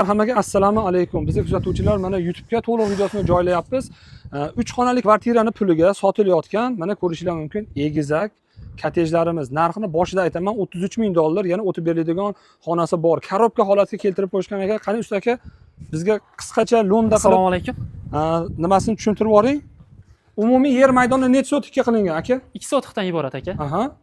Hammaga assalomu alaykum. Biz kuzatuvchilar mana YouTube'ga to'liq videosini joylayapmiz. 3 xonalik kvartirani puliga sotilayotgan, mana ko'rishingiz mumkin, egizak kottejlarimiz. Narxini boshida aytaman, $33,000, yana o'tib beriladigan xonasi bor. Korobka holatiga keltirib qo'yishgan ekan. Qani usta aka, bizga qisqacha lo'nda qilib Assalomu alaykum. nimasini tushuntirib yuboring. Umumiy yer maydoni necha sotikka qilingan aka? 2 sotiqdan iborat aka. Aha.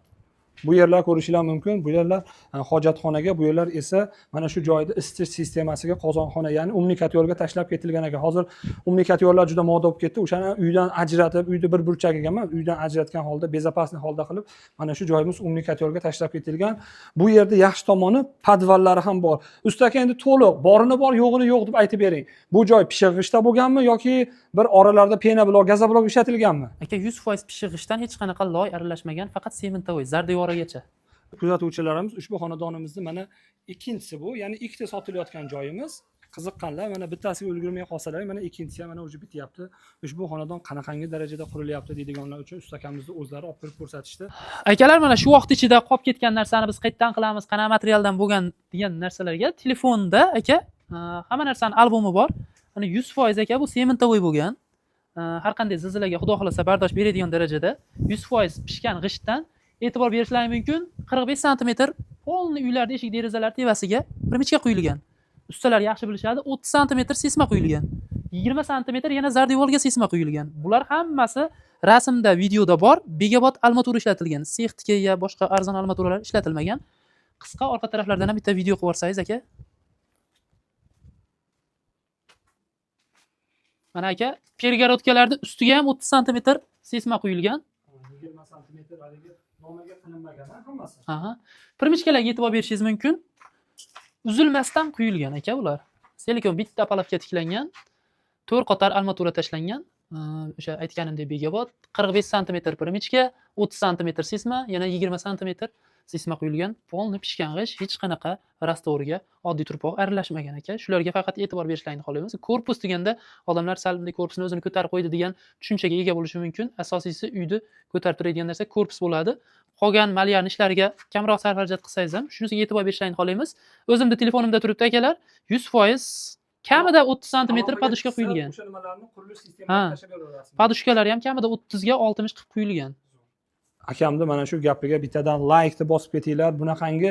Bu yerlar ko'rishingiz mumkin. Bu yerlar hojatxonaga, bu yerlar esa mana shu joyda isitish sistemasiga qozonxona, ya'ni umnikatyorga tashlab ketilgan ekan. Hozir umnikatyorlar juda moda bo'lib ketdi. O'shani uydan ajratib, uyni bir burchagiga emas, uydan ajratgan holda, bezopasniy holda qilib, mana shu joyimiz umnikatyorga tashlab ketilgan. Bu yerda yaxshi tomoni podvallari ham bor. Usta aka, endi to'liq borini bor, yo'g'ini yo'q deb aytib bering. Bu joy pishig'ishda bo'lganmi yoki bir oralarda pena blok, gazoblok ishlatilganmi? Aka 100% pishig'ishdan hech qanaqa loy aralashmagan, faqat sementavoy, zardevorigacha. Kuzatuvchilarimiz, ushbu xonadonimizni mana ikkinchisi bu, ya'ni ikkita sotilayotgan joyimiz. Qiziqqanlar mana bittasiga ulgurmay qolsalar, mana ikkinchisi ham mana o'zi bityapti. Ushbu xonadon qanaqangi darajada qurilyapti deydiganlar uchun ustakamizni o'zlari olib kirib ko'rsatishdi. Akalar, mana shu vaqt ichida qolib ketgan narsani biz qayerdan qilamiz, qanaqa materialdan bo'lgan degan narsalarga telefonda aka hamma narsani albumi bor. Mana 100% aka bu sementavoy bo'lgan. Har qanday zilzilaga xudo xolasa bardosh beradigan darajada 100% pishgan g'ishtdan e'tibor berishlari mumkin. 45 sm polni uylarda eshik derazalar tevasiga pirmichka quyilgan. Ustalar yaxshi bilishadi, 30 sm sesma quyilgan. 20 sm yana zardevorga sesma quyilgan. Bular hammasi rasmda, videoda bor. Begabot armatura ishlatilgan. Sextika ya boshqa arzon armaturalar ishlatilmagan. Qisqa orqa taraflardan ham bitta video qilib yorsangiz aka. Mana aka, pergorodkalarda ustiga ham 30 sm sesma quyilgan. 20 sm haligi nomaga qilinmagan hammasi. Aha. Pirmichkalarga e'tibor berishingiz mumkin. Uzilmasdan quyilgan aka bular. Silikon bitta palafga tiklangan. 4 qator armatura tashlangan. O'sha aytganimdek begabot 45 sm pirmichka, 30 sm sesma, yana 20 sm sesma quyilgan. Polni pishgan g'ish, hech qanaqa rastorga oddiy turpoq aralashmagan aka. Shularga faqat e'tibor berishlarini xohlaymiz. Korpus deganda odamlar sal bunday korpusni o'zini ko'tarib qo'ydi degan tushunchaga ega bo'lishi mumkin. Asosiysi uyni ko'tarib turadigan narsa korpus bo'ladi. Qolgan malyarni ishlariga kamroq sarf-xarajat qilsangiz ham shunisiga e'tibor berishlarini xohlaymiz. O'zimda telefonimda turibdi akalar. 100% kamida 30 sm podushka quyilgan. O'sha nimalarni qurilish sistemasiga tashlab beraverasiz. Podushkalar ham kamida 30 ga 60 qilib quyilgan. Akamni mana shu gapiga bittadan like deb bosib ketinglar. Bunaqangi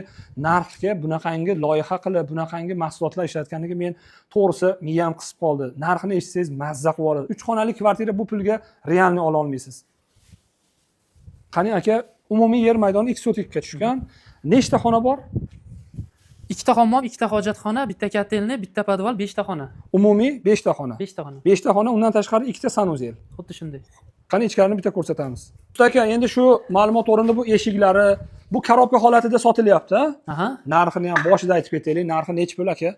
narxga, bunaqangi loyiha qilib, bunaqangi mahsulotlar ishlatganiga men to'g'risi miyam qisib qoldi. Narxini eshitsangiz mazza qilib oladi. 3 xonalik kvartira bu pulga realni ola olmaysiz. Qani aka, umumiy yer maydoni 2 sotikka tushgan. Nechta xona bor? 2 ta hammom, 2 ta hojatxona, bitta kotelni, bitta podval, 5 ta xona. Umumiy 5 ta xona. 5 ta xona. 5 ta xona, undan tashqari 2 ta sanuzel. Xuddi shunday. Qani ichkarini bitta ko'rsatamiz. Usta aka, endi shu ma'lumot o'rinda bu eshiklari, bu korobka holatida sotilyapti. Aha. Narxini ham boshida aytib ketaylik. Narxi necha pul aka?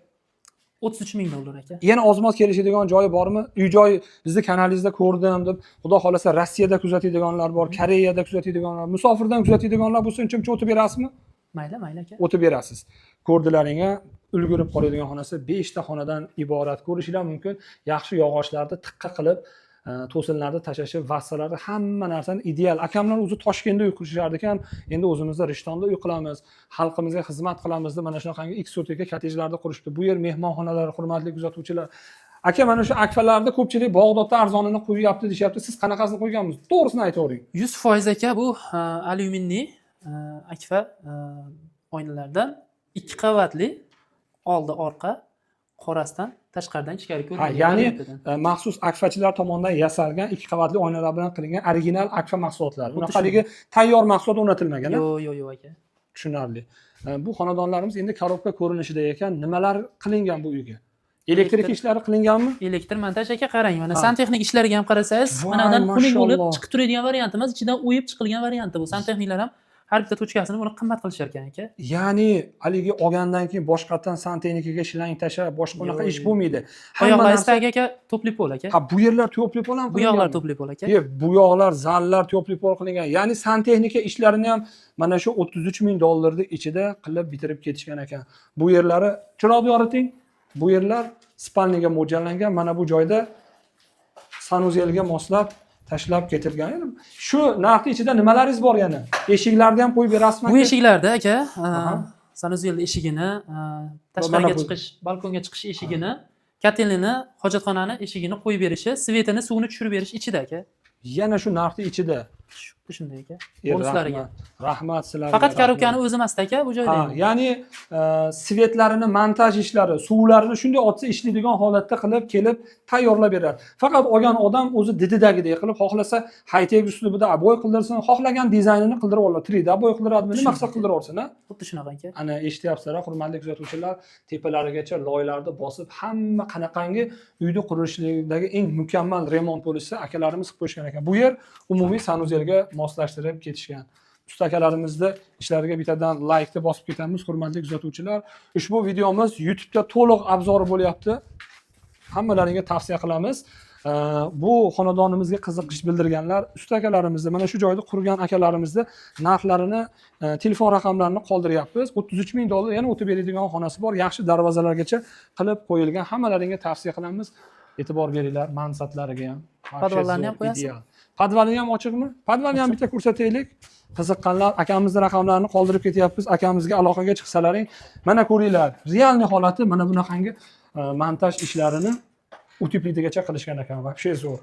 $33,000 aka. Yana ozmoz kelishadigan joyi bormi? Uy-joy bizni kanalingizda ko'rdim deb, xudo xolasa Rossiyada kuzatadiganlar bor, Koreyada kuzatadiganlar, musofirdan kuzatadiganlar bo'lsa, uncha o'tib berasizmi? Mayli aka. O'tib berasiz. Ko'rdilaringga ulgurib qoladigan xonasi 5 ta xonadan iborat. Ko'rishingiz mumkin. Yaxshi yog'ochlarni tiqqa qilib, to'sinlarni tashlashi, vassalari, hamma narsani ideal. Akamlar o'zi Toshkentda uy qurishardi ekan, endi o'zimizda Rishtonda uy qilamiz, xalqimizga xizmat qilamiz deb mana shunaqangi X sotika kottejlarda qurishdi. Bu yer mehmonxonalar, hurmatli kuzatuvchilar. Aka, mana shu akfalarda ko'pchilik Bog'dodda arzonini qo'yyapti deyapti. Siz qanaqasini qo'ygansiz? To'g'risini aytavering. 100% aka bu alyuminniy akfa oynalardan 2 qavatli, oldi orqa, qorasidan tashqaridan ichkari ko'rinadi. Ya'ni maxsus akfachilar tomonidan yasalgan 2 qavatli oynalar bilan qilingan original akfa mahsulotlar. Bunaqaligi tayyor mahsulot o'rnatilmagan. Yo'q aka. Tushunarli. Bu xonadonlarimiz endi korobka ko'rinishida ekan. Nimalar qilingan bu uyga? Elektrik ishlari qilinganmi? Elektr montaj aka, qarang, mana santexnik ishlariga ham qarasangiz, manadan xunuk bo'lib chiqib turadigan varianti emas, ichidan o'yib chiqilgan varianti bu. Santexniklar ham har bitta tochkasini buni qimmat qilishar ekan aka. Ya'ni haligi olgandan keyin boshqatdan santexnikaga shlang tashlab boshqa unaqa ish bo'lmaydi. Oyoqlaridagi aka topli pol aka. Ha, bu yerlar topli pol ham Bu yoqlar topli pol aka. Bu yoqlar, zallar topli pol qilingan. Ya'ni santexnika ishlarini ham mana shu $33,000 ning ichida qilib bitirib ketishgan ekan. Bu yerlari chiroqni yoriting. Bu yerlar spalniga mo'ljallangan. Mana bu joyda sanuzelga moslab tashlab ketilgan. Shu narxning ichida nimalaringiz bor yana? Eshiklarni ham qo'yib berasizmi? Bu eshiklarda aka sanuzelli eshigini, Mana tashqariga bu- chiqish, balkonga chiqish eshigini, kotelini, hojatxonani eshigini qo'yib berishi, svetini, suvini tushirib berish ichida aka. yana shu narxni ichida. Shunday aka. E, Bonuslariga. Rahmat sizlarga. Faqat rahmat. karukani o'zi emasda aka bu joyda. Ha, endi. ya'ni svetlarini montaj ishlari, suvlarini shunday otsa ishlaydigan holatda qilib kelib tayyorlab beradi. Faqat olgan odam o'zi dididagidek qilib, xohlasa high-tech uslubida bo'y qildirsin, xohlagan dizaynini qildirib oladi. 3D bo'y qildiradimi, nima maqsad qildirsin, ha? Xuddi shunaqa aka. Ana eshityapsizlar, hurmatli kuzatuvchilar, tepalarigacha loylarni bosib, hamma qanaqangi uyni qurilishidagi eng mukammal remont bo'lsa, akalarimiz qilib qo'yishgan ekan. Bu yer umumiy sanuzelga moslashtirib ketishgan. Usta akalarimizni ishlariga bittadan like-ni bosib ketamiz, hurmatli kuzatuvchilar. Ushbu videomiz YouTube'da to'liq obzori bo'lyapti. Hammalaringga tavsiya qilamiz. Bu xonadonimizga qiziqish bildirganlar, usta akalarimizni, mana shu joyda qurgan akalarimizni narxlarini, telefon raqamlarini qoldiryapmiz. 33 ming dollar yana o'tib beradigan xonasi bor, yaxshi darvozalargacha qilib qo'yilgan. Hammalaringga tavsiya qilamiz. E'tibor beringlar mansabtlariga ham. Podvallarni ham qo'yasiz? Podvali ham ochiqmi? Podvalni ham bitta ko'rsataylik. Qiziqqanlar akamizni raqamlarini qoldirib ketyapmiz. Akamizga aloqaga chiqsalaring, mana ko'ringlar. Realniy holati mana bunaqangi montaj ishlarini utipligigacha qilishgan ekan. Вообще zo'r.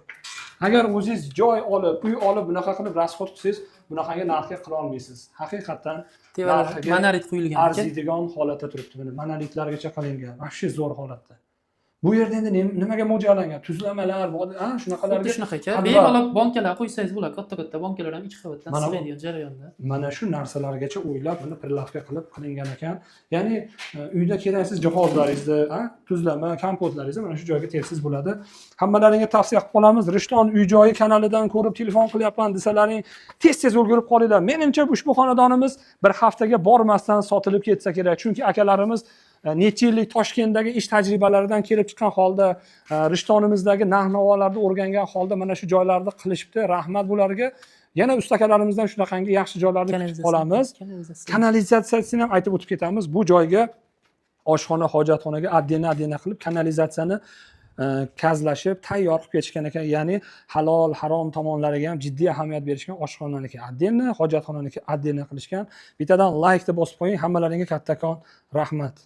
Agar o'zingiz joy olib, uy olib bunaqa qilib rasxod qilsangiz, bunaqangi narxga qila olmaysiz. Haqiqatan Tevarak monolit quyilgan aka. arziydigan holatda turibdi. Mana monolitlargacha qilingan. Вообще zo'r holatda. Bu yerda endi nimaga mo'ljallangan? Tuzlamalar, shunaqalarga. Xuddi shunaqa aka. Bemalol bankalar qo'ysangiz bo'ladi, katta-katta bankalar ham 2 qavatdan Mana bu- sig'adigan jarayonda. Mana shu narsalargacha o'ylab, buni prilavka qilib qilingan ekan. Ya'ni uyda keraksiz jihozlaringizni, tuzlama, kompotlaringizni mana shu joyga tersiz bo'ladi. Hammalaringga tavsiya qilib qolamiz. Rishton uy-joyi kanalidan ko'rib telefon qilyapman desalaring, tez-tez ulgurib qolinglar. Menimcha ushbu xonadonimiz bir haftaga bormasdan sotilib ketsa kerak. Chunki akalarimiz necha yillik Toshkentdagi ish tajribalaridan kelib chiqqan holda, Rishtonimizdagi narx-navolarni o'rgangan holda mana shu joylarni qilishibdi. Rahmat bularga. Yana ustakalarimizdan shunaqangi yaxshi joylarni kutib qolamiz. Kanalizatsiyasini ham aytib o'tib ketamiz. Bu joyga oshxona, hojatxonaga addena qilib kanalizatsiyani kazlashib, tayyor qilib ketishgan ekan. Ya'ni halol, harom tomonlariga ham jiddiy ahamiyat berishgan. Oshxonaniki addena, hojatxonaniki addena qilishgan. Bittadan like-ni bosib qo'ying. Hammalaringga kattakon rahmat.